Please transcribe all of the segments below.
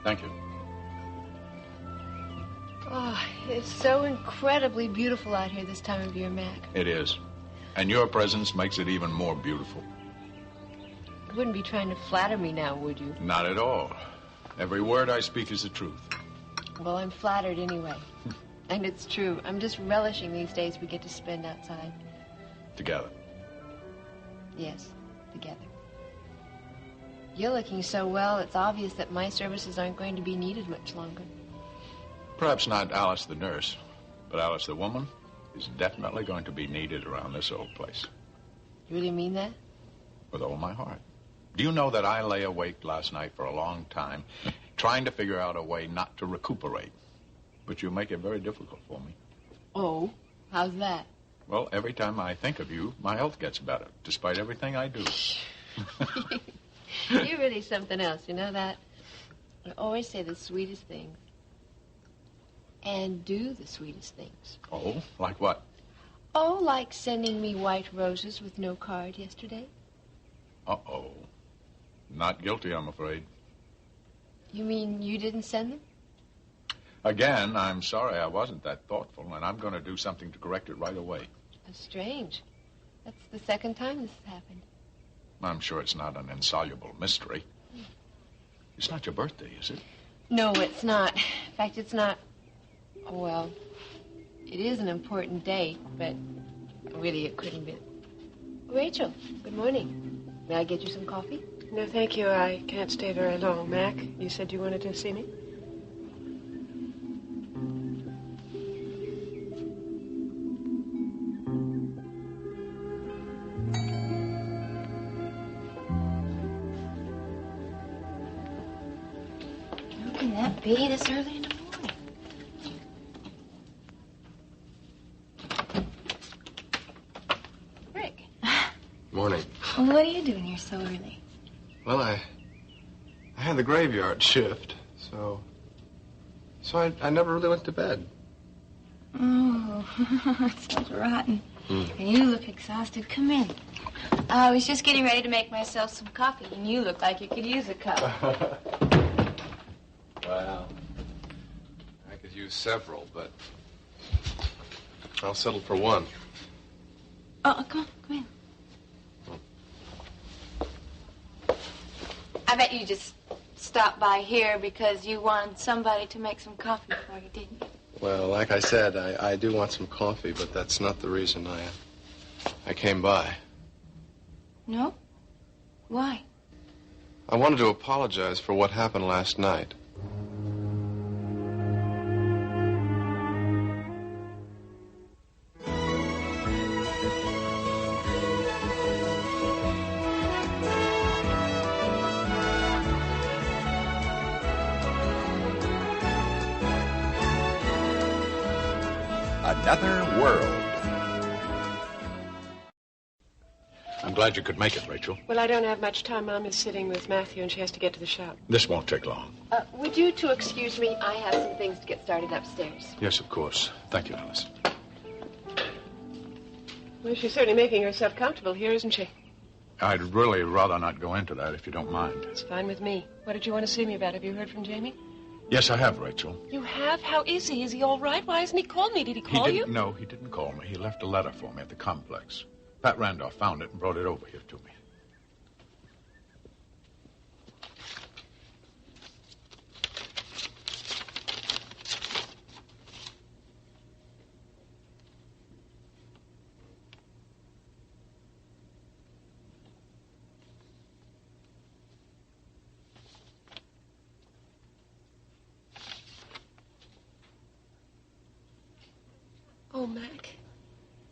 Thank you. Oh, it's so incredibly beautiful out here this time of year, Mac. It is. And your presence makes it even more beautiful. You wouldn't be trying to flatter me now, would you? Not at all. Every word I speak is the truth. Well, I'm flattered anyway. And it's true. I'm just relishing these days we get to spend outside. Together. Yes, together. You're looking so well, it's obvious that my services aren't going to be needed much longer. Perhaps not Alice the nurse, but Alice the woman is definitely going to be needed around this old place. You really mean that? With all my heart. Do you know that I lay awake last night for a long time trying to figure out a way not to recuperate? But you make it very difficult for me. Oh, how's that? Well, every time I think of you, my health gets better, despite everything I do. You're really something else, you know that? You always say the sweetest things. And do the sweetest things. Oh, like what? Oh, like sending me white roses with no card yesterday. Uh-oh. Not guilty, I'm afraid. You mean you didn't send them? Again, I'm sorry I wasn't that thoughtful, and I'm going to do something to correct it right away. That's strange. That's the second time this has happened. I'm sure it's not an insoluble mystery. It's not your birthday, is it? No, it's not. In fact, it's not... Oh, well, it is an important date, but really it couldn't be. Rachel, good morning. May I get you some coffee? No, thank you. I can't stay very long. Mac, you said you wanted to see me? How can that be this early in the morning? Rick. Morning. Well, what are you doing here so early? Well, I had the graveyard shift, so I never really went to bed. Oh, it sounds rotten. And you look exhausted. Come in. I was just getting ready to make myself some coffee, and you look like you could use a cup. Well, I could use several, but I'll settle for one. Oh, come in. I bet you just stopped by here because you wanted somebody to make some coffee for you, didn't you? Well, like I said, I do want some coffee, but that's not the reason I came by. No? Why? I wanted to apologize for what happened last night. Another world. I'm glad you could make it, Rachel. Well, I don't have much time. Mom is sitting with Matthew, and she has to get to the shop. This won't take long. Would you two excuse me? I have some things to get started upstairs. Yes, of course. Thank you, Alice. Well, she's certainly making herself comfortable here, isn't she? I'd really rather not go into that if you don't mind. It's fine with me. What did you want to see me about? Have you heard from Jamie? Yes, I have, Rachel. You have? How is he? Is he all right? Why hasn't he called me? Did he call you? No, he didn't call me. He left a letter for me at the complex. Pat Randolph found it and brought it over here to me. Oh, Mac.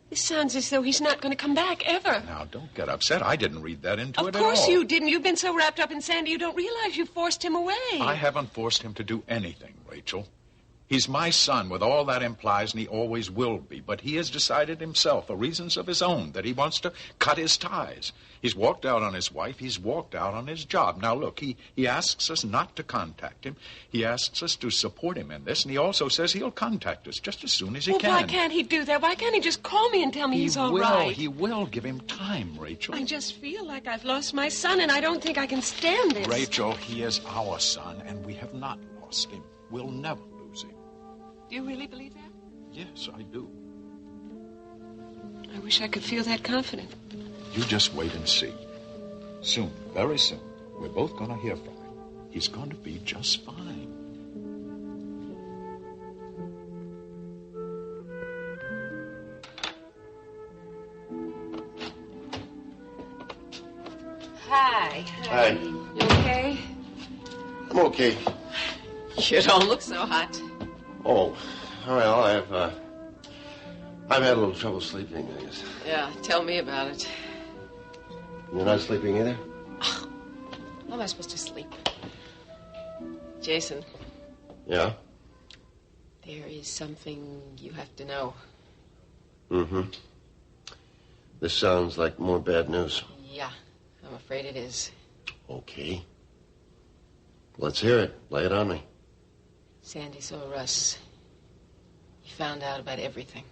This sounds as though he's not going to come back ever. Now, don't get upset. I didn't read that into it at all. Of course you didn't. You've been so wrapped up in Sandy you don't realize you forced him away. I haven't forced him to do anything, Rachel. He's my son with all that implies, and he always will be. But he has decided himself, for reasons of his own, that he wants to cut his ties. He's walked out on his wife. He's walked out on his job. Now, look, he asks us not to contact him. He asks us to support him in this, and he also says he'll contact us just as soon as he can. Why can't he do that? Why can't he just call me and tell me he's all right? He will. Give him time, Rachel. I just feel like I've lost my son, and I don't think I can stand this. Rachel, he is our son, and we have not lost him. We'll never lose him. Do you really believe that? Yes, I do. I wish I could feel that confident. You just wait and see. Soon, very soon, we're both going to hear from him. He's going to be just fine. Hi. Hi. You okay? I'm okay. You don't look so hot. Oh, well, I've had a little trouble sleeping, I guess. Yeah, tell me about it. You're not sleeping either? How am I supposed to sleep? Jason. Yeah? There is something you have to know. Mm-hmm. This sounds like more bad news. Yeah, I'm afraid it is. Okay. Let's hear it. Lay it on me. Sandy saw Russ. He found out about everything.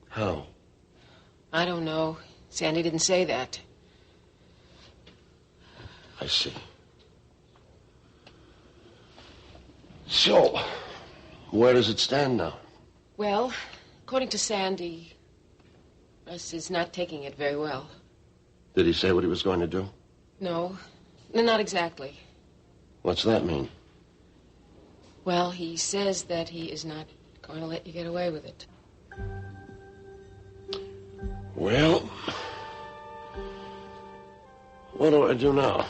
How? I don't know. Sandy didn't say that. I see. So, where does it stand now? Well, according to Sandy, Russ is not taking it very well. Did he say what he was going to do? No, not exactly. What's that mean? Well, he says that he is not going to let you get away with it. Well, what do I do now?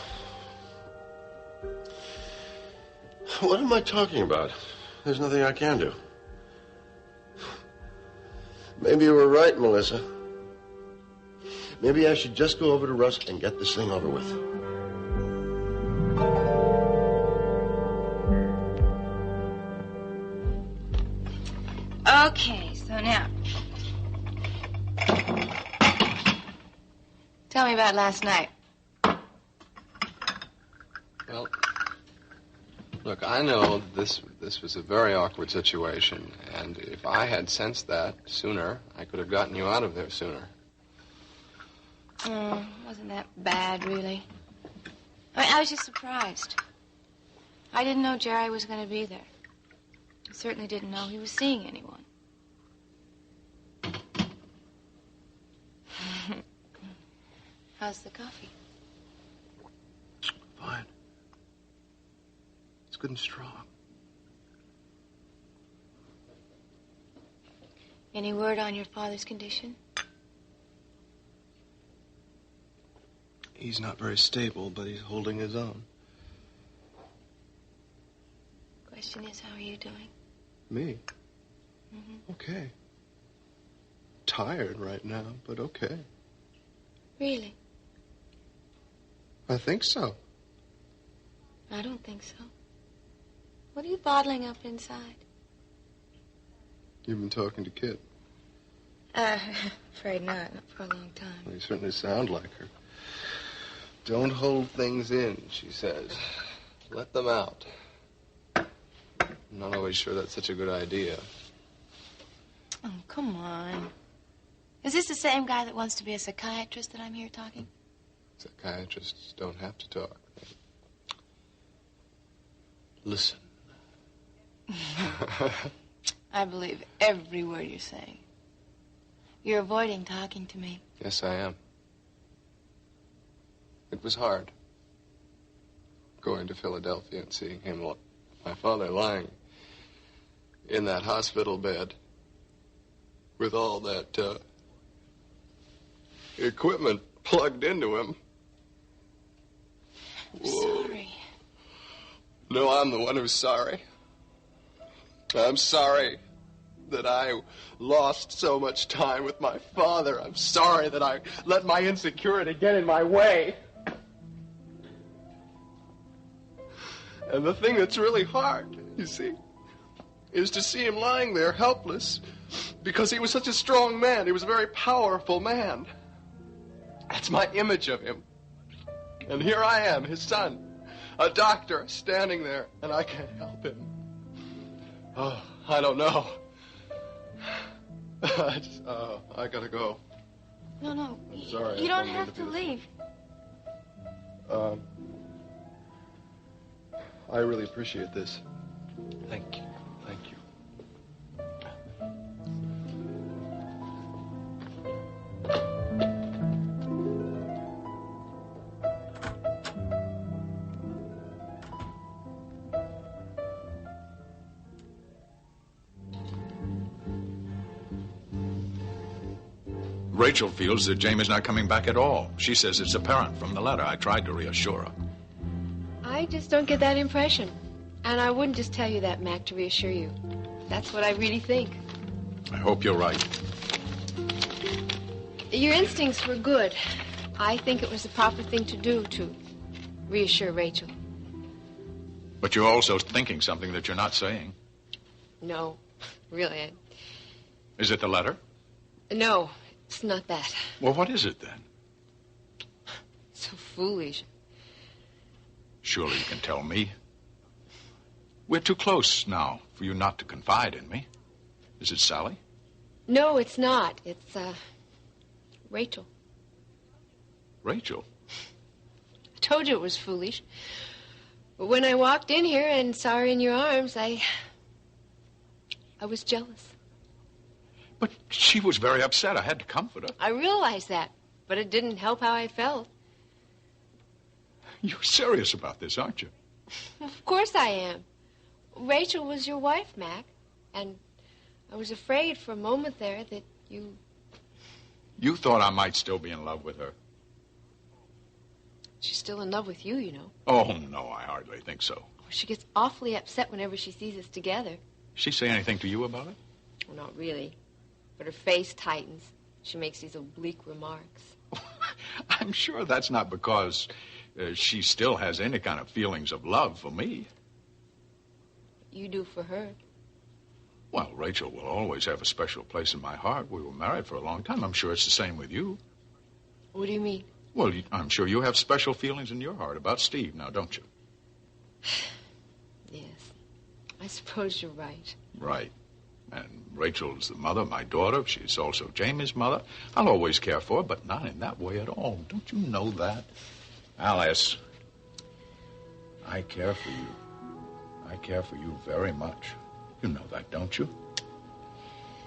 What am I talking about? There's nothing I can do. Maybe you were right, Melissa. Maybe I should just go over to Russ and get this thing over with. Okay, so now. Tell me about last night. Well, look, I know this was a very awkward situation, and if I had sensed that sooner, I could have gotten you out of there sooner. Wasn't that bad, really? I mean, I was just surprised. I didn't know Jerry was going to be there. I certainly didn't know he was seeing anyone. How's the coffee? Fine. It's good and strong. Any word on your father's condition? He's not very stable, but he's holding his own. Question is, how are you doing? Me? Mm-hmm. Okay. Tired right now, but okay. Really? I think so. I don't think so. What are you bottling up inside? You've been talking to Kit. Afraid not for a long time. Well, you certainly sound like her. Don't hold things in, she says. Let them out. I'm not always sure that's such a good idea. Oh, come on. Is this the same guy that wants to be a psychiatrist that I'm here talking? Psychiatrists don't have to talk. Listen. I believe every word you're saying. You're avoiding talking to me. Yes, I am. It was hard. Going to Philadelphia and seeing him, my father, lying in that hospital bed with all that equipment plugged into him. I'm sorry. No, I'm the one who's sorry. I'm sorry that I lost so much time with my father. I'm sorry that I let my insecurity get in my way. And the thing that's really hard, you see, is to see him lying there helpless because he was such a strong man. He was a very powerful man. That's my image of him. And here I am, his son, a doctor, standing there, and I can't help him. Oh, I don't know. I gotta go. No. I'm sorry. You don't have to leave. I really appreciate this. Thank you. Thank you. Rachel feels that Jamie's not coming back at all. She says it's apparent from the letter. I tried to reassure her. I just don't get that impression. And I wouldn't just tell you that, Mac, to reassure you. That's what I really think. I hope you're right. Your instincts were good. I think it was the proper thing to do to reassure Rachel. But you're also thinking something that you're not saying. No, really. Is it the letter? No, it's not that. Well, what is it then? So foolish. Surely you can tell me. We're too close now for you not to confide in me. Is it Sally? No, it's not. It's, Rachel. Rachel? I told you it was foolish. But when I walked in here and saw her in your arms, I was jealous. But she was very upset. I had to comfort her. I realized that, but it didn't help how I felt. You're serious about this, aren't you? Of course I am. Rachel was your wife, Mac, and I was afraid for a moment there that you... You thought I might still be in love with her. She's still in love with you, you know. Oh, no, I hardly think so. She gets awfully upset whenever she sees us together. She say anything to you about it? Well, not really. But her face tightens. She makes these oblique remarks. I'm sure that's not because she still has any kind of feelings of love for me. You do for her. Well, Rachel will always have a special place in my heart. We were married for a long time. I'm sure it's the same with you. What do you mean? Well, I'm sure you have special feelings in your heart about Steve now, don't you? Yes. I suppose you're right. Right. And Rachel's the mother of my daughter. She's also Jamie's mother. I'll always care for her, but not in that way at all. Don't you know that? Alice, I care for you. I care for you very much. You know that, don't you?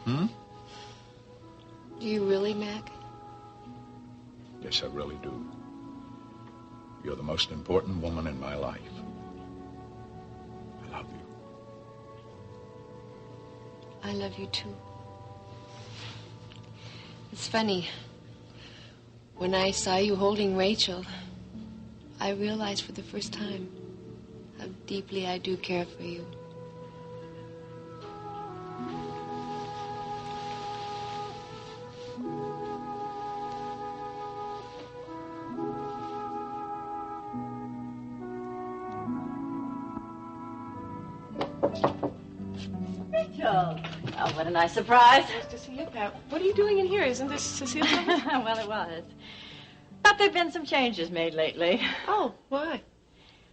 Hmm? Do you really, Mac? Yes, I really do. You're the most important woman in my life. I love you. I love you, too. It's funny. When I saw you holding Rachel, I realized for the first time how deeply I do care for you. Rachel! Oh, what a nice surprise. Nice to see you, Pat. What are you doing in here? Isn't this Cecile's office? Well, it was. But there have been some changes made lately. Oh, why?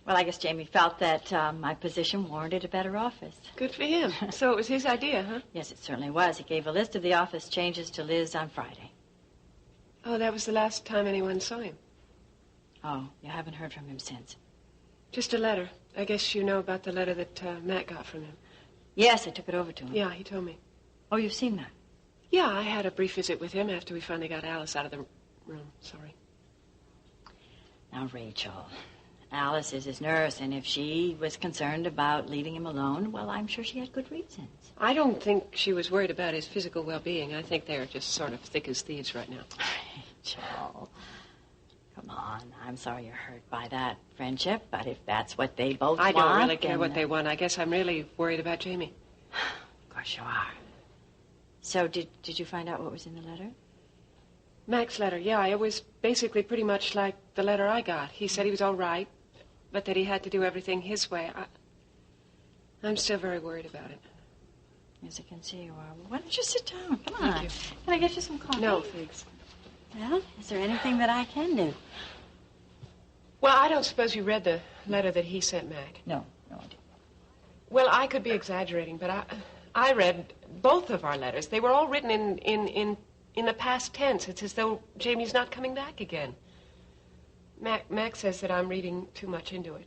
Well, I guess Jamie felt that my position warranted a better office. Good for him. So it was his idea, huh? Yes, it certainly was. He gave a list of the office changes to Liz on Friday. Oh, that was the last time anyone saw him. Oh, you haven't heard from him since? Just a letter. I guess you know about the letter that Matt got from him. Yes, I took it over to him. Yeah, he told me. Oh, you've seen that? Yeah, I had a brief visit with him after we finally got Alice out of the room. Sorry. Now, Rachel, Alice is his nurse, and if she was concerned about leaving him alone, well, I'm sure she had good reasons. I don't think she was worried about his physical well-being. I think they're just sort of thick as thieves right now. Rachel, come on. I'm sorry you're hurt by that friendship, but if that's what they both want... I don't really care then, what they want. I guess I'm really worried about Jamie. Of course you are. So did you find out what was in the letter? Mac's letter, yeah, it was basically pretty much like the letter I got. He said he was all right, but that he had to do everything his way. I'm still very worried about it. Yes, I can see you are. Well, why don't you sit down? Come on. Thank you. Can I get you some coffee? No, thanks. Well, is there anything that I can do? Well, I don't suppose you read the letter that he sent Mac. No, I didn't. Well, I could be exaggerating, but I read both of our letters. They were all written in the past tense. It's as though Jamie's not coming back again. Mac says that I'm reading too much into it.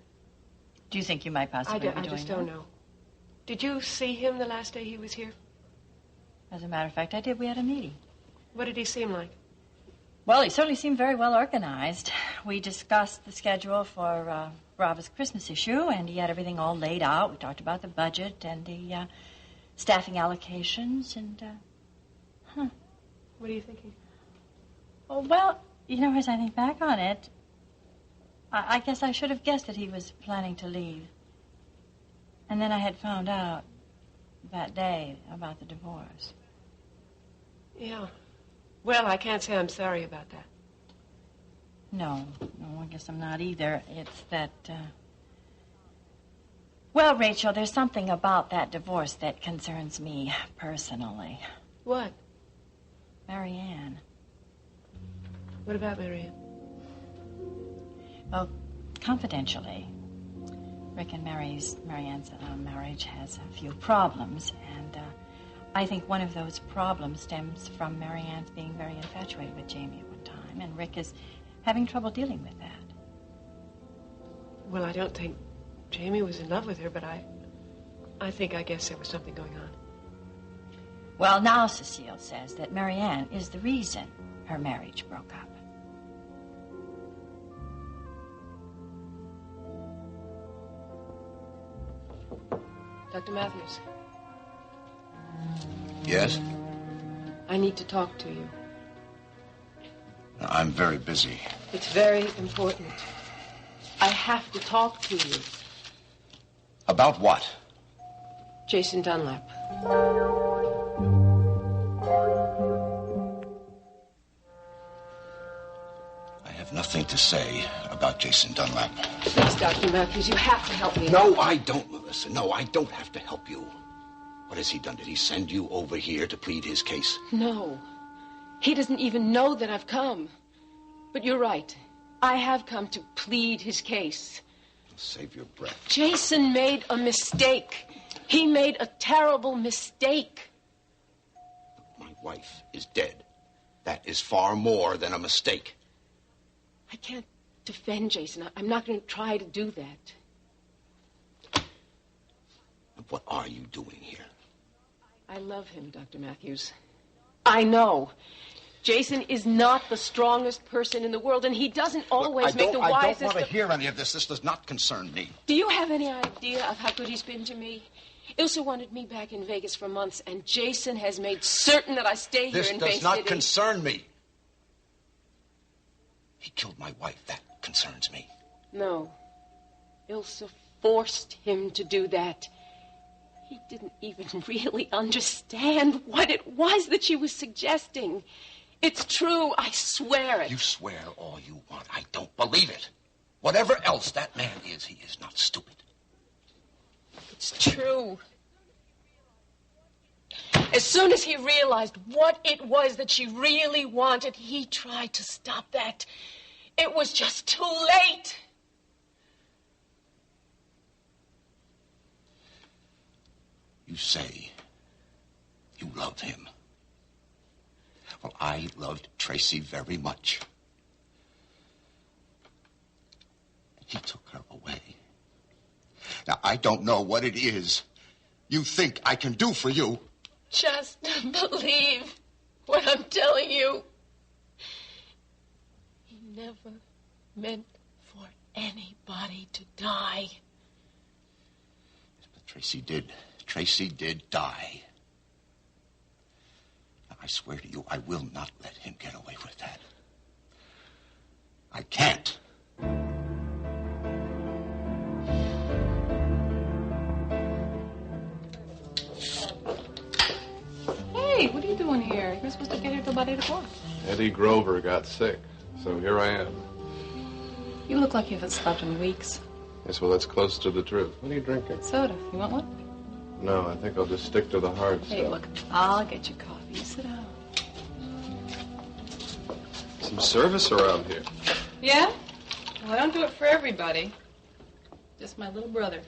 Do you think you might possibly be doing I just don't know. Did you see him the last day he was here? As a matter of fact, I did. We had a meeting. What did he seem like? Well, he certainly seemed very well organized. We discussed the schedule for Brava's Christmas issue, and he had everything all laid out. We talked about the budget and the staffing allocations, and, What are you thinking? Oh, well, you know, as I think back on it, I guess I should have guessed that he was planning to leave. And then I had found out that day about the divorce. Yeah. Well, I can't say I'm sorry about that. No, I guess I'm not either. It's that, Well, Rachel, there's something about that divorce that concerns me personally. What? Marianne. What about Marianne? Well, confidentially, Rick and Marianne's marriage has a few problems, and I think one of those problems stems from Marianne's being very infatuated with Jamie at one time, and Rick is having trouble dealing with that. Well, I don't think Jamie was in love with her, but I guess there was something going on. Well, now Cecile says that Marianne is the reason her marriage broke up. Dr. Matthews, Yes? I need to talk to you. I'm very busy. It's very important. I have to talk to you. About what? Jason Dunlap. I have nothing to say about Jason Dunlap. Please, Dr. Matthews, you have to help me. No, I don't, Melissa. No, I don't have to help you. What has he done? Did he send you over here to plead his case? No. He doesn't even know that I've come. But you're right. I have come to plead his case. Save your breath. Jason made a mistake. He made a terrible mistake. My wife is dead. That is far more than a mistake. I can't defend Jason. I'm not going to try to do that. What are you doing here? I love him, Dr. Matthews. I know. Jason is not the strongest person in the world, and he doesn't always make the wisest... I don't want to hear any of this. This does not concern me. Do you have any idea of how good he's been to me? Ilsa wanted me back in Vegas for months, and Jason has made certain that I stay here in Bay City. This does not concern me. He killed my wife. That concerns me. No. Ilsa forced him to do that. He didn't even really understand what it was that she was suggesting. It's true. I swear it. You swear all you want. I don't believe it. Whatever else that man is, he is not stupid. It's true. As soon as he realized what it was that she really wanted, he tried to stop that. It was just too late. You say you love him. Well, I loved Tracy very much. He took her away. Now, I don't know what it is you think I can do for you. Just believe what I'm telling you. He never meant for anybody to die. But Tracy did. Tracy did die. Now, I swear to you, I will not let him get away with that. I can't. Hey, what are you doing here? You're supposed to get here till about 8 o'clock. Eddie Grover got sick, so here I am. You look like you haven't slept in weeks. Yes, well, that's close to the truth. What are you drinking? Soda. You want one? No, I think I'll just stick to the hard Hey, stuff. look, I'll get you coffee. You sit down. Some service around here. Yeah? Well, I don't do it for everybody. Just my little brother.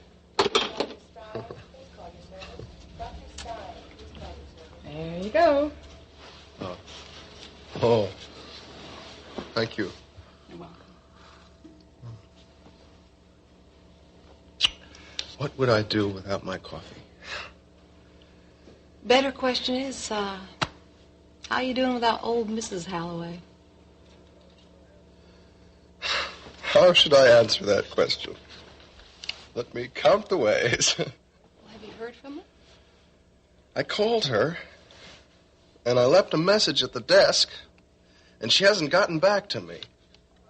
There you go. Oh. Thank you. You're welcome. What would I do without my coffee? Better question is, how you doing without old Mrs. Halloway? How should I answer that question? Let me count the ways. Well, have you heard from her? I called her, and I left a message at the desk, and she hasn't gotten back to me.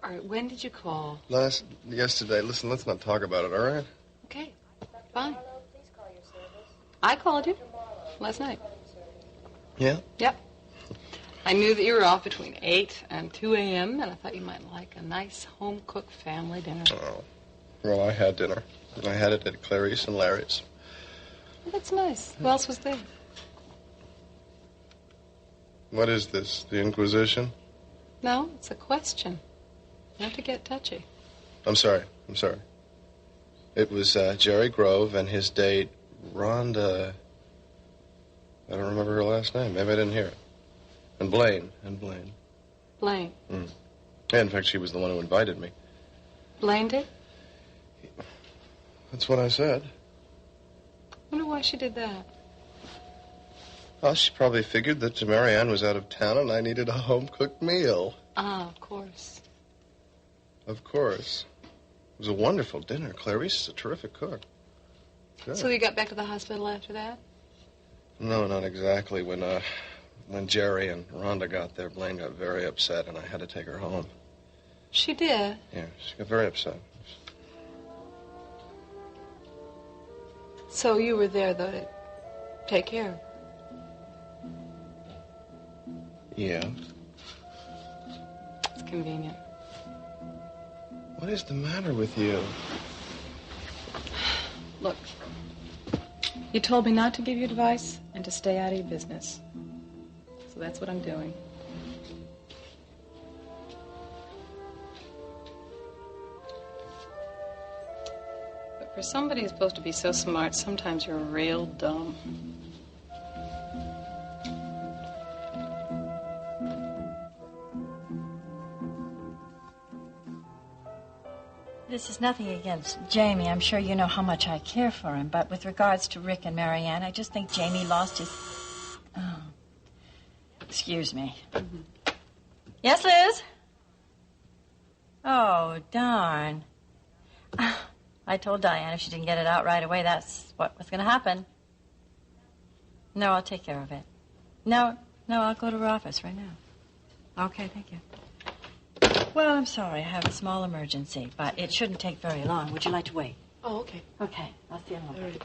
All right, when did you call? Yesterday. Listen, let's not talk about it, all right? Okay, fine. I called you last night. Yeah? Yep. I knew that you were off between 8 and 2 a.m., and I thought you might like a nice home-cooked family dinner. Oh. Well, I had dinner. I had it at Clarice and Larry's. Well, that's nice. Who else was there? What is this, the Inquisition? No, it's a question. Not to get touchy. I'm sorry. It was Jerry Grove and his date, Rhonda. I don't remember her last name. Maybe I didn't hear it. And Blaine. Blaine. Yeah, in fact, she was the one who invited me. Blaine did? That's what I said. Wonder why she did that. Well, she probably figured that Marianne was out of town and I needed a home-cooked meal. Ah, of course. Of course. It was a wonderful dinner. Clarice is a terrific cook. Good. So you got back to the hospital after that? No, not exactly. When Jerry and Rhonda got there, Blaine got very upset, and I had to take her home. She did? Yeah, she got very upset. So you were there, though, to take care of her? Yeah. It's convenient. What is the matter with you? Look, you told me not to give you advice and to stay out of your business. So that's what I'm doing. But for somebody who's supposed to be so smart, sometimes you're real dumb. This is nothing against Jamie. I'm sure you know how much I care for him. But with regards to Rick and Marianne, I just think Jamie lost his... Oh. Excuse me. Mm-hmm. Yes, Liz? Oh, darn. I told Diane if she didn't get it out right away, that's what was going to happen. No, I'll take care of it. No, I'll go to her office right now. Okay, thank you. Well, I'm sorry. I have a small emergency, but it shouldn't take very long. Would you like to wait? Oh, okay. Okay, I'll see you in a moment.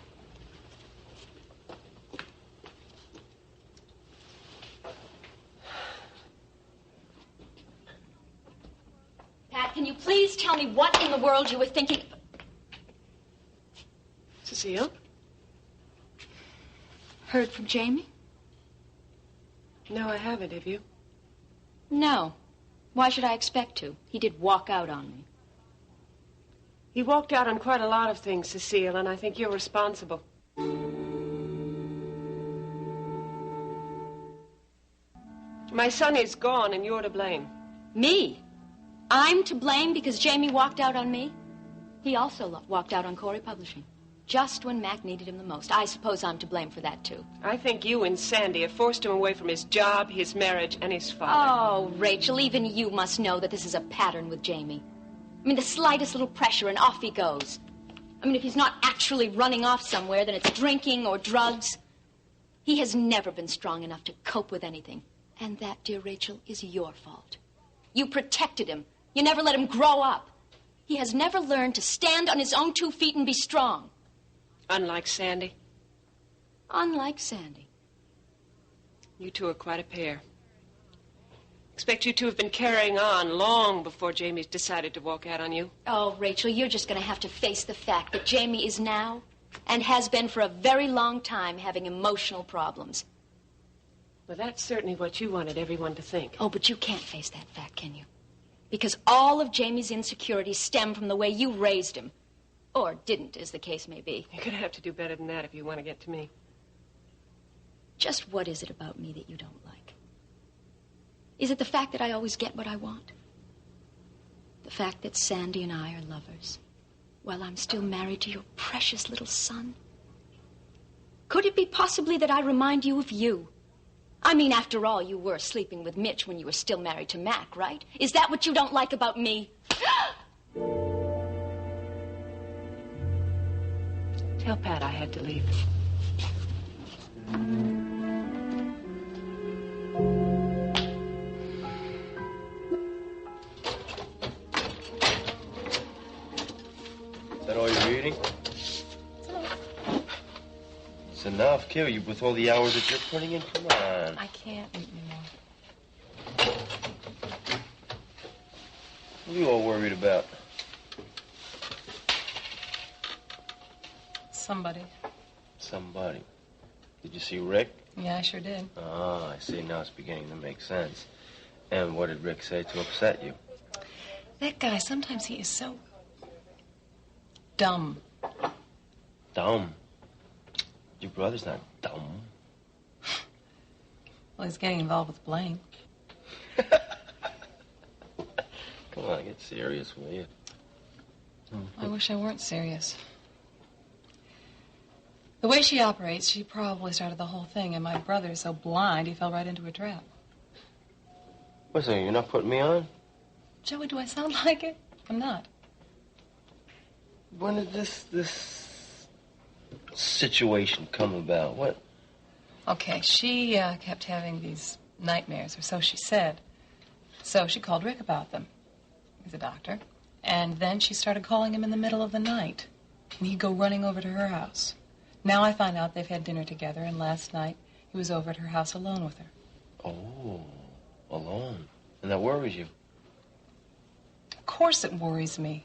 Pat, can you please tell me what in the world you were thinking? Cecile? Heard from Jamie? No, I haven't. Have you? No. Why should I expect to? He did walk out on me. He walked out on quite a lot of things, Cecile, and I think you're responsible. My son is gone, and you're to blame. Me? I'm to blame because Jamie walked out on me? He also walked out on Cory Publishing. Just when Mac needed him the most. I suppose I'm to blame for that, too. I think you and Sandy have forced him away from his job, his marriage, and his father. Oh, Rachel, even you must know that this is a pattern with Jamie. I mean, the slightest little pressure and off he goes. I mean, if he's not actually running off somewhere, then it's drinking or drugs. He has never been strong enough to cope with anything. And that, dear Rachel, is your fault. You protected him. You never let him grow up. He has never learned to stand on his own 2 feet and be strong. Unlike Sandy. Unlike Sandy. You two are quite a pair. Expect you two have been carrying on long before Jamie's decided to walk out on you. Oh, Rachel, you're just going to have to face the fact that Jamie is now, and has been for a very long time, having emotional problems. Well, that's certainly what you wanted everyone to think. Oh, but you can't face that fact, can you? Because all of Jamie's insecurities stem from the way you raised him. Or didn't, as the case may be. You're going to have to do better than that if you want to get to me. Just what is it about me that you don't like? Is it the fact that I always get what I want? The fact that Sandy and I are lovers? while I'm still married to your precious little son? Could it be possibly that I remind you of you? I mean, after all, you were sleeping with Mitch when you were still married to Mac, right? Is that what you don't like about me? Tell Pat I had to leave. Is that all you're reading? It's enough, kid. With all the hours that you're putting in, come on. I can't anymore. What are you all worried about? Somebody. Somebody. Did you see Rick? Yeah, I sure did. Ah, I see. Now it's beginning to make sense. And what did Rick say to upset you? That guy, sometimes he is so dumb. Dumb? Your brother's not dumb. Well, he's getting involved with Blaine. Come on, get serious, will you? I wish I weren't serious. The way she operates, she probably started the whole thing, and my brother's so blind he fell right into her trap. What's that? You're not putting me on? Joey, do I sound like it? I'm not. When did this situation come about? What? Okay, she kept having these nightmares, or so she said. So she called Rick about them. He's a doctor. And then she started calling him in the middle of the night. And he'd go running over to her house. Now I find out they've had dinner together, and last night he was over at her house alone with her. Oh, alone. And that worries you? Of course it worries me.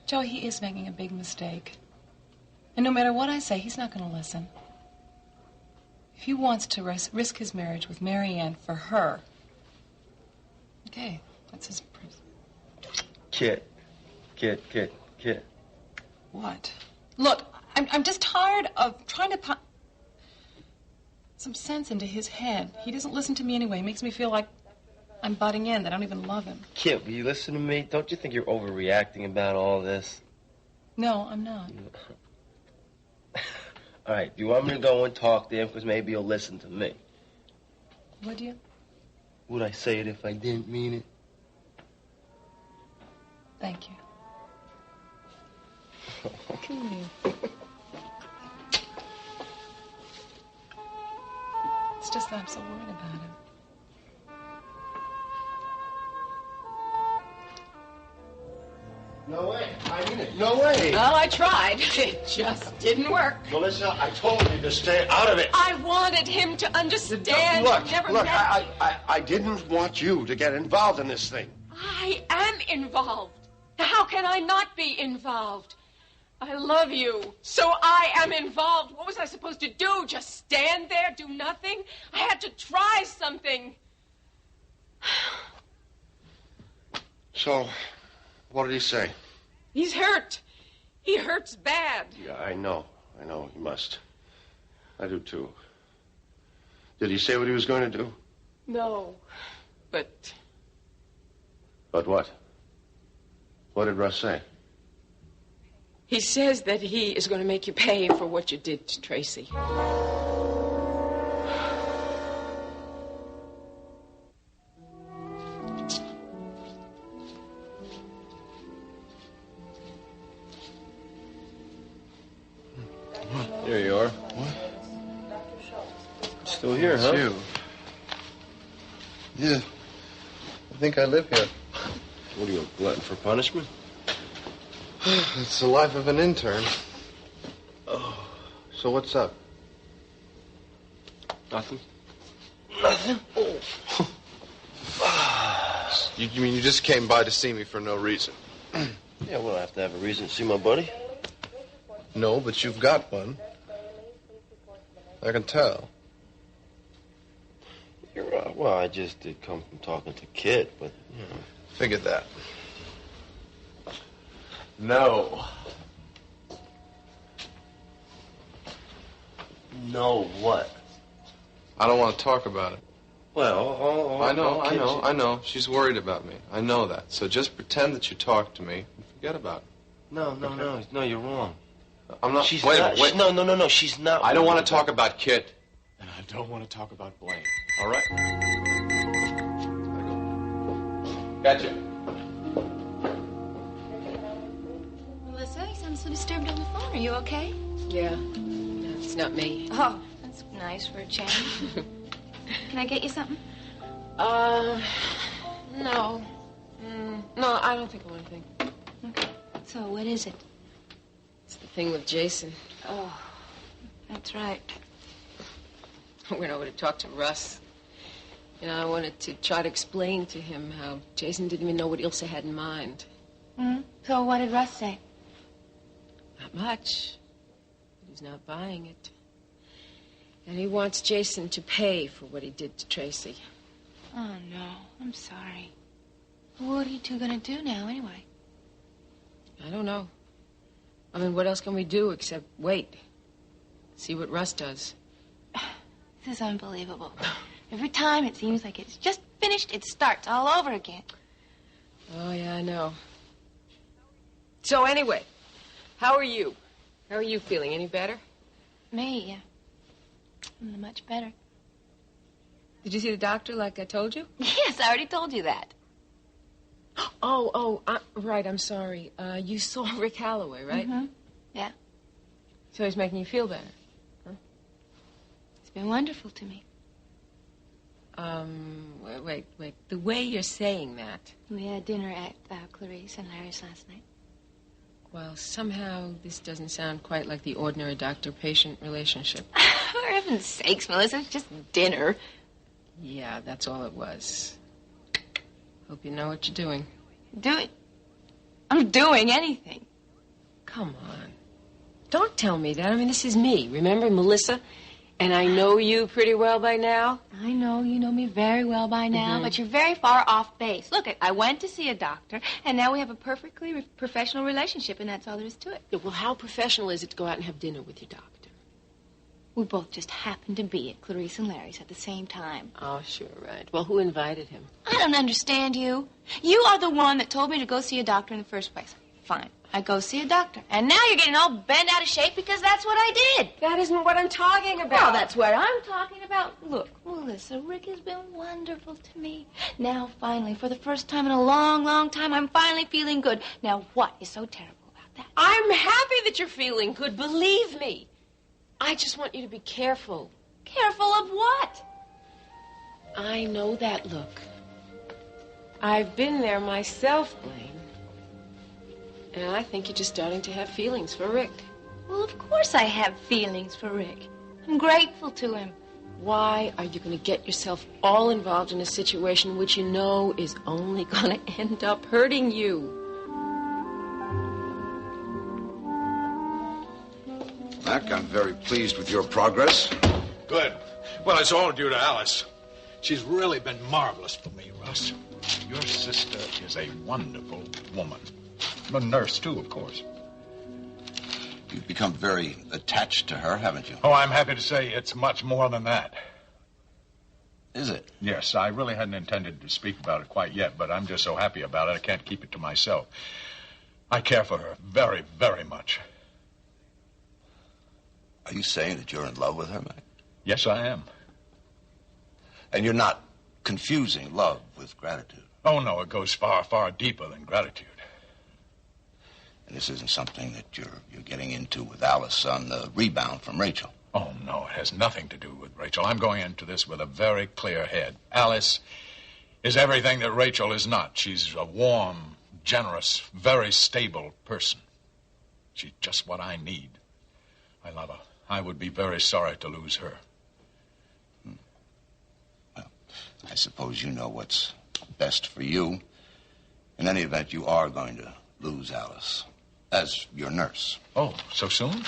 Joey, he is making a big mistake. And no matter what I say, he's not going to listen. If he wants to risk his marriage with Marianne for her, okay, that's his... Kit. What? Look, I'm just tired of trying to put some sense into his head. He doesn't listen to me anyway. He makes me feel like I'm butting in, that I don't even love him. Kit, will you listen to me? Don't you think you're overreacting about all this? No, I'm not. All right, do you want me to go and talk to him? Because maybe he'll listen to me. Would you? Would I say it if I didn't mean it? Thank you. It's just that I'm so worried about him. No way. I mean it. No way. Well, I tried. It just didn't work. Melissa, I told you to stay out of it. I wanted him to understand. Look, Never look, met I didn't want you to get involved in this thing. I am involved. How can I not be involved? I love you, so I am involved. What was I supposed to do? Just stand there, do nothing? I had to try something. So, what did he say? He's hurt. He hurts bad. Yeah, I know, he must. I do too. Did he say what he was going to do? No, but... But what? What did Russ say? He says that he is going to make you pay for what you did to Tracy. There you are. What? Still here, It's huh? you. Yeah. I think I live here. What are you, a glutton for punishment? It's the life of an intern. Oh. So what's up? Nothing. Nothing? Oh. You mean you just came by to see me for no reason? Yeah, well, I have to have a reason to see my buddy. No, but you've got one. I can tell. You're right. Well, I just did come from talking to Kit, but, you know. Figured that. No. No, what? I don't want to talk about it. Well, I know. She's worried about me. I know that. So just pretend that you talked to me. Forget about it. No, you're wrong. I'm not. She's wait, not. wait. No, she's not. I don't want to talk about Kit, and I don't want to talk about Blaine. All right? Gotcha. Melissa, you sound so disturbed on the phone. Are you okay? Yeah. No, it's not me. Oh, that's nice for a change. Can I get you something? No. No, I don't think I want anything. Okay. So, what is it? It's the thing with Jason. Oh, that's right. I went over to talk to Russ. You know, I wanted to try to explain to him how Jason didn't even know what Ilsa had in mind. So, what did Russ say? Not much. But he's not buying it. And he wants Jason to pay for what he did to Tracy. Oh, no. I'm sorry. What are you two gonna do now, anyway? I don't know. I mean, what else can we do except wait? See what Russ does. This is unbelievable. Every time it seems like it's just finished, it starts all over again. Oh, yeah, I know. So anyway, how are you? How are you feeling? Any better? Me, yeah. I'm much better. Did you see the doctor like I told you? Yes, I already told you that. Right, I'm sorry. You saw Rick Holloway, right? Mm-hmm. Yeah. So he's making you feel better, huh? It's been wonderful to me. Wait. The way you're saying that... We had dinner at Clarice and Larry's last night. Well, somehow this doesn't sound quite like the ordinary doctor-patient relationship. For heaven's sakes, Melissa, it's just dinner. Yeah, that's all it was. Hope you know what you're doing. Doing? I'm doing anything. Come on. Don't tell me that. I mean, this is me. Remember, Melissa? And I know you pretty well by now. I know you know me very well by now, but you're very far off base. Look, I went to see a doctor, and now we have a perfectly professional relationship, and that's all there is to it. Yeah, well, how professional is it to go out and have dinner with your doctor? We both just happened to be at Clarice and Larry's at the same time. Oh, sure, right. Well, who invited him? I don't understand you. You are the one that told me to go see a doctor in the first place. Fine. I go see a doctor. And now you're getting all bent out of shape because that's what I did. That isn't what I'm talking about. Well, that's what I'm talking about. Look, Melissa, Rick has been wonderful to me. Now, finally, for the first time in a long, long time, I'm finally feeling good. Now, what is so terrible about that? I'm happy that you're feeling good. Believe me. I just want you to be careful. Careful of what? I know that look. I've been there myself, Blaine. And I think you're just starting to have feelings for Rick. Well, of course I have feelings for Rick. I'm grateful to him. Why are you going to get yourself all involved in a situation which you know is only going to end up hurting you? Mac, I'm very pleased with your progress. Good. Well, it's all due to Alice. She's really been marvelous for me, Russ. Your sister is a wonderful woman. A nurse, too, of course. You've become very attached to her, haven't you? Oh, I'm happy to say it's much more than that. Is it? Yes, I really hadn't intended to speak about it quite yet, but I'm just so happy about it, I can't keep it to myself. I care for her very, very much. Are you saying that you're in love with her, Mac? Yes, I am. And you're not confusing love with gratitude? Oh, no, it goes far, far deeper than gratitude. And this isn't something that you're getting into with Alice on the rebound from Rachel? Oh, no, it has nothing to do with Rachel. I'm going into this with a very clear head. Alice is everything that Rachel is not. She's a warm, generous, very stable person. She's just what I need. I love her. I would be very sorry to lose her. Well, I suppose you know what's best for you. In any event, you are going to lose Alice as your nurse. Oh, so soon?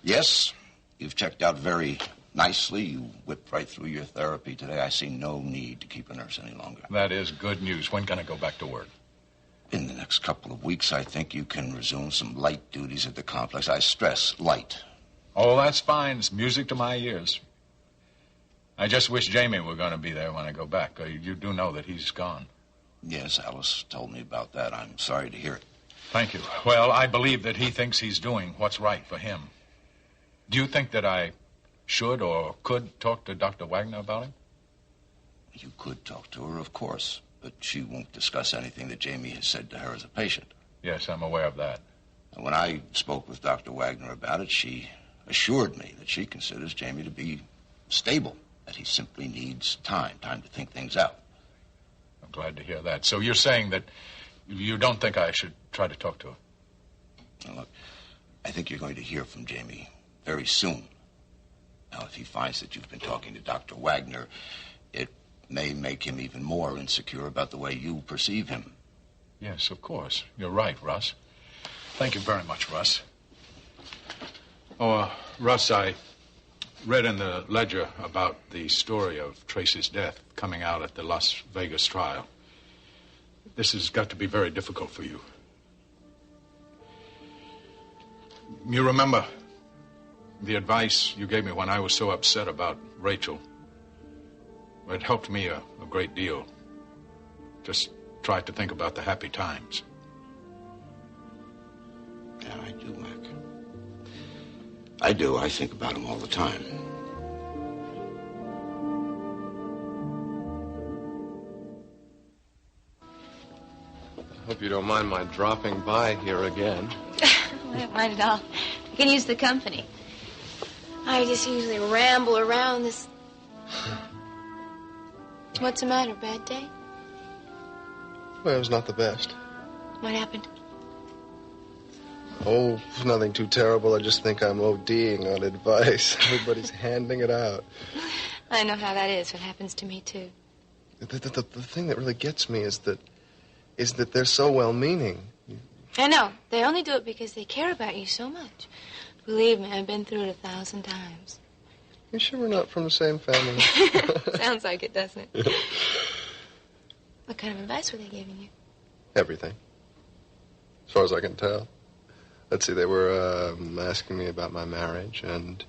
Yes. You've checked out very nicely. You whipped right through your therapy today. I see no need to keep a nurse any longer. That is good news. When can I go back to work? In the next couple of weeks, I think you can resume some light duties at the complex. I stress light. Oh, that's fine. It's music to my ears. I just wish Jamie were going to be there when I go back. You do know that he's gone. Yes, Alice told me about that. I'm sorry to hear it. Thank you. Well, I believe that he thinks he's doing what's right for him. Do you think that I should or could talk to Dr. Wagner about him? You could talk to her, of course, but she won't discuss anything that Jamie has said to her as a patient. Yes, I'm aware of that. And when I spoke with Dr. Wagner about it, she assured me that she considers Jamie to be stable, that he simply needs time to think things out. I'm glad to hear that. So you're saying that you don't think I should try to talk to her? Now, look, I think you're going to hear from Jamie very soon. Now, if he finds that you've been talking to Dr. Wagner, it may make him even more insecure about the way you perceive him. Yes, of course. You're right, Russ. Thank you very much, Russ. Oh, Russ, I read in the ledger about the story of Tracy's death coming out at the Las Vegas trial. This has got to be very difficult for you. You remember the advice you gave me when I was so upset about Rachel? It helped me a great deal. Just try to think about the happy times. Yeah, I do, Mac. I do. I think about him all the time. I hope you don't mind my dropping by here again. I don't mind at all. I can use the company. I just usually ramble around this. What's the matter? Bad day? Well, it was not the best. What happened? Oh, nothing too terrible. I just think I'm ODing on advice. Everybody's handing it out. I know how that is. It happens to me, too. The thing that really gets me is that they're so well-meaning. I know. They only do it because they care about you so much. Believe me, I've been through it 1,000 times. You sure we're not from the same family? Sounds like it, doesn't it? What kind of advice were they giving you? Everything. As far as I can tell. Let's see, they were asking me about my marriage and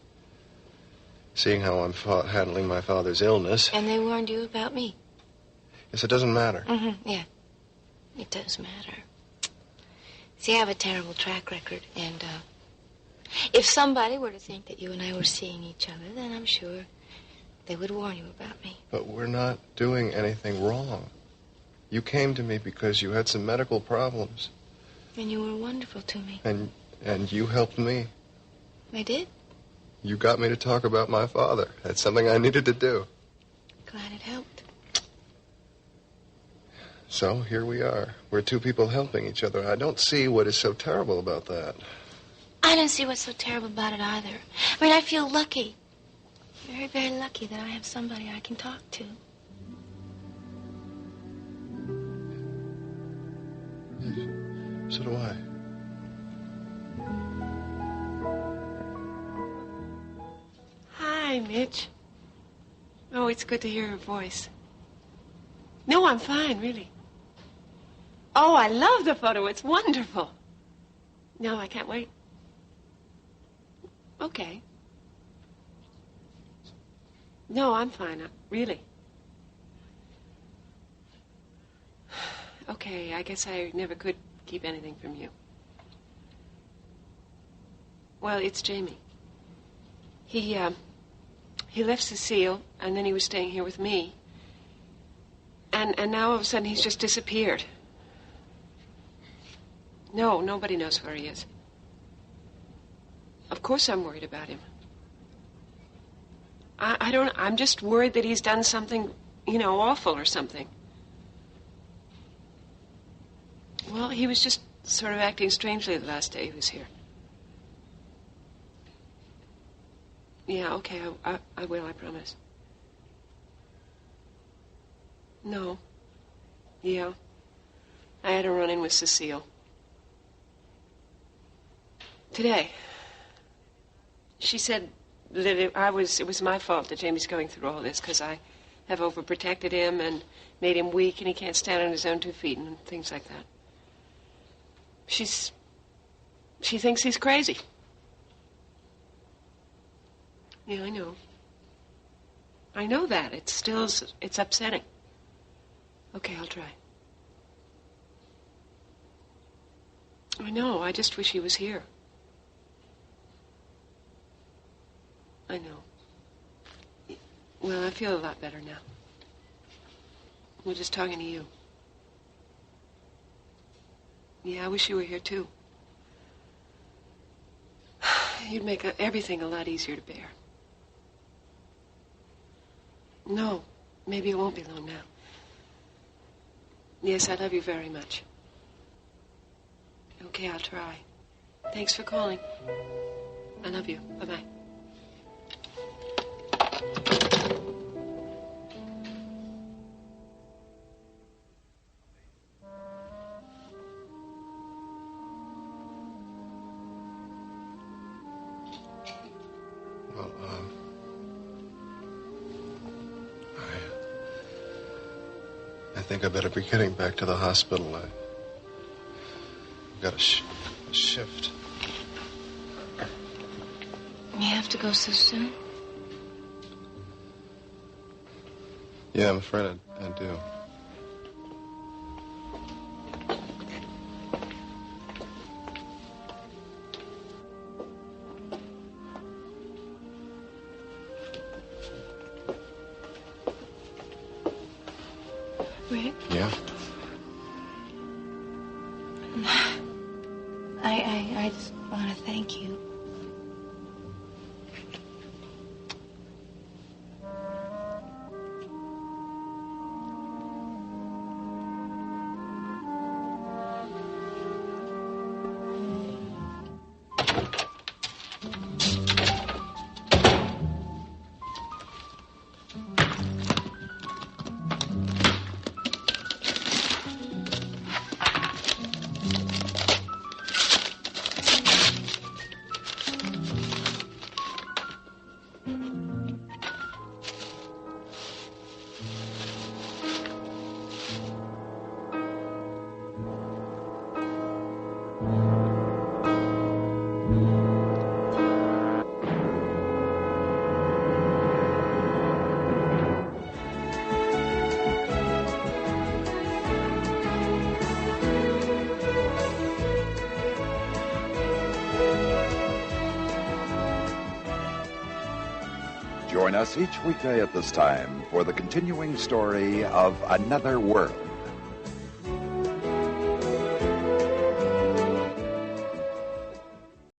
seeing how I'm handling my father's illness. And they warned you about me? Yes, it doesn't matter. Mm-hmm, yeah. It does matter. See, I have a terrible track record, and if somebody were to think that you and I were seeing each other, then I'm sure they would warn you about me. But we're not doing anything wrong. You came to me because you had some medical problems. And you were wonderful to me. And you helped me. I did? You got me to talk about my father. That's something I needed to do. Glad it helped. So here we are. We're two people helping each other. I don't see what is so terrible about that. I don't see what's so terrible about it either. I mean, I feel lucky. Very, very lucky that I have somebody I can talk to. So do I. Hi, Mitch. Oh, it's good to hear your voice. No, I'm fine, really. Oh, I love the photo. It's wonderful. No, I can't wait. Okay. No, I'm fine, really. Okay, I guess I never could keep anything from you. Well, it's Jamie. He left Cecile, and then he was staying here with me. And now all of a sudden he's just disappeared. No, nobody knows where he is. Of course I'm worried about him. I'm just worried that he's done something, awful or something. Well, he was just sort of acting strangely the last day he was here. Yeah, okay, I will, I promise. No. Yeah. I had a run-in with Cecile. Today. She said that it was my fault that Jamie's going through all this, because I have overprotected him and made him weak and he can't stand on his own 2 feet and things like that. She thinks he's crazy. Yeah, I know. I know that. It's upsetting. Okay, I'll try. I know. I just wish he was here. I know. Well, I feel a lot better now. We're just talking to you. Yeah, I wish you were here, too. You'd make everything a lot easier to bear. No, maybe it won't be long now. Yes, I love you very much. Okay, I'll try. Thanks for calling. I love you. Bye-bye. Well, I think I better be getting back to the hospital. I've got a shift. You have to go so soon? Yeah, I'm afraid I do. Rick? Yeah? I just want to thank you. Join us each weekday at this time for the continuing story of Another World.